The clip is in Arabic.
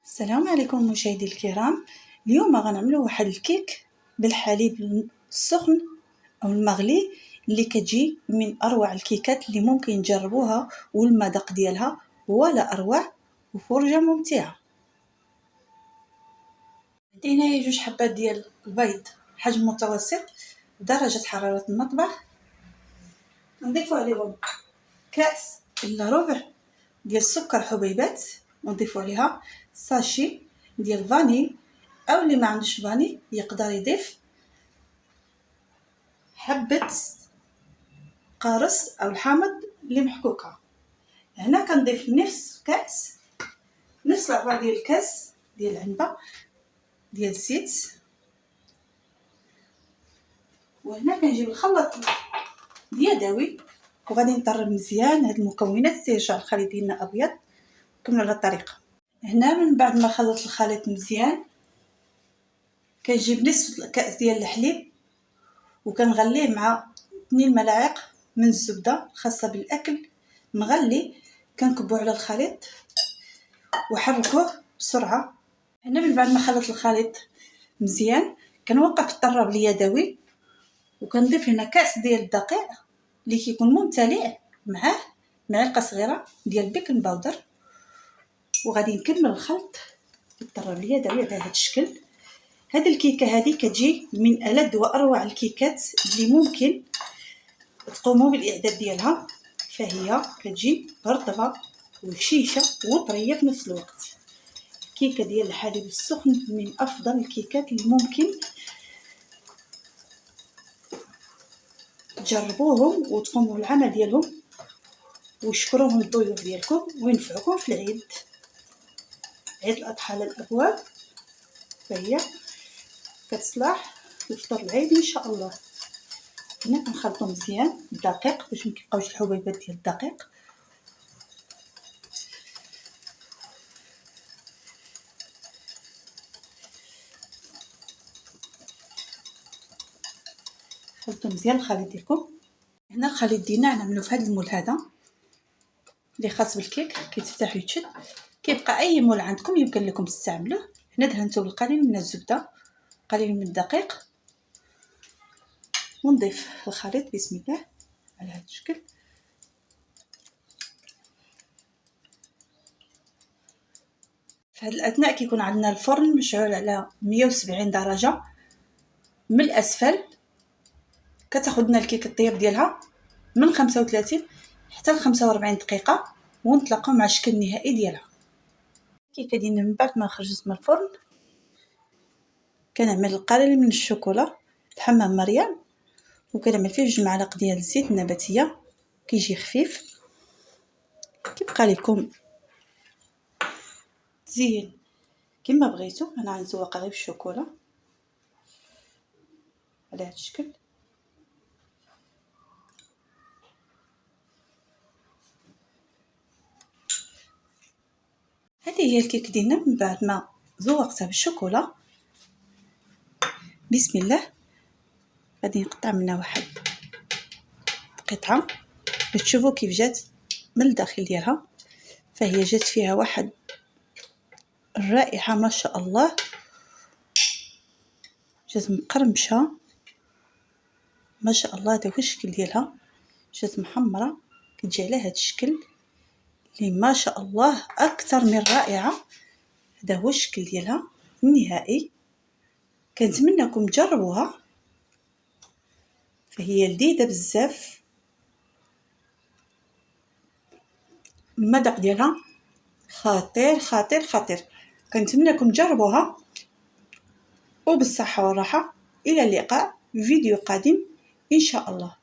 السلام عليكم مشاهدي الكرام. اليوم غنعملوا واحد الكيك بالحليب السخن او المغلي اللي كتجي من اروع الكيكات اللي ممكن تجربوها، والمذاق ديالها ولا اروع وفرجه ممتعه. عندنا جوج حبات ديال البيض حجم متوسط درجه حراره المطبخ، نضيفوا عليهم كاس الا ربع ديال السكر حبيبات، ونضيفوا عليها ساشي ديال فاني، او اللي ما عندوش فاني يقدر يضيف حبه قارص او الحامض اللي محكوكه. هنا كنضيف نفس العبار ديال الكاس ديال العنبه ديال الزيت. وهنا كنجيب الخلاط اليدوي وغادي نطرب مزيان هاد المكونات تيرجع الخليط ديالنا ابيض. كملوا على الطريقه. هنا من بعد ما خلطت الخليط مزيان كنجيب نصف كاس ديال الحليب وكنغليه مع 2 ملاعق من الزبده الخاصه بالاكل مغلي، كنكبو على الخليط وحركوه بسرعه. هنا من بعد ما خلطت الخليط مزيان كنوقف الطراب اليدوي وكنضيف هنا كاس ديال الدقيق اللي كيكون ممتلئ معاه معلقه صغيره ديال البيكنج باودر، وغادي نكمل الخلط بالطراب اليدوي على هذا الشكل. هذه الكيكه هذه كتجي من ألذ واروع الكيكات اللي ممكن تقوموا بالاعداد ديالها، فهي كتجي رطبه وهشيشه وطريه في نفس الوقت. الكيكه ديال الحليب السخن من افضل الكيكات اللي ممكن تجربوهم وتقوموا بالعمل ديالهم ويشكروهم الضيوف ديالكم وينفعوكم في العيد الاضحى على الابواب، فهي كتصلح لفطور العيد ان شاء الله. هنا كنخلطو مزيان الدقيق باش مكيبقاوش الحبيبات ديال الدقيق. خلطوا مزيان الخليط ديالكم. هنا الخليط ديالنا نعملو في هذا المول هذا اللي خاص بالكيك، كيتفتح ويتشد. كيبقى اي مول عندكم يمكن لكم تستعملوه. هنا دهنتو بالقليل من الزبده قليل من الدقيق، ونضيف الخليط بسم الله على هذا الشكل. في هذه الاثناء كيكون عندنا الفرن مشعول على 170 درجه من الاسفل. كتاخذ لنا الكيك الطياب ديالها من 35 حتى ل 45 دقيقه، ونطلقوا مع الشكل النهائي ديالها. الكيكه ديالنا من بعد ما خرجت من الفرن كنعمل القليل من الشوكولا حمام مريم، وكنعمل فيه 2 معالق ديال الزيت النباتيه، كيجي خفيف. كيبقى لكم تزين كما بغيتو. انا غنزوق غير بالشوكولا على هذا الشكل. هذه هي الكيك ديالنا من بعد ما زوقتها بالشوكولا. بسم الله غادي نقطع منها واحد القطعه باش تشوفوا كيف جات من الداخل ديالها، فهي جات فيها واحد الرائحه ما شاء الله، جات مقرمشه ما شاء الله. هذا هو الشكل ديالها، جات محمره كتجي على هذا الشكل اللي ما شاء الله اكثر من رائعه. هذا هو الشكل ديالها النهائي. كنتمنىكم تجربوها، فهي لذيذه بزاف. المذاق ديالها خطير خطير خطير. كنتمنىكم تجربوها وبالصحه والراحه. الى اللقاء في فيديو قادم ان شاء الله.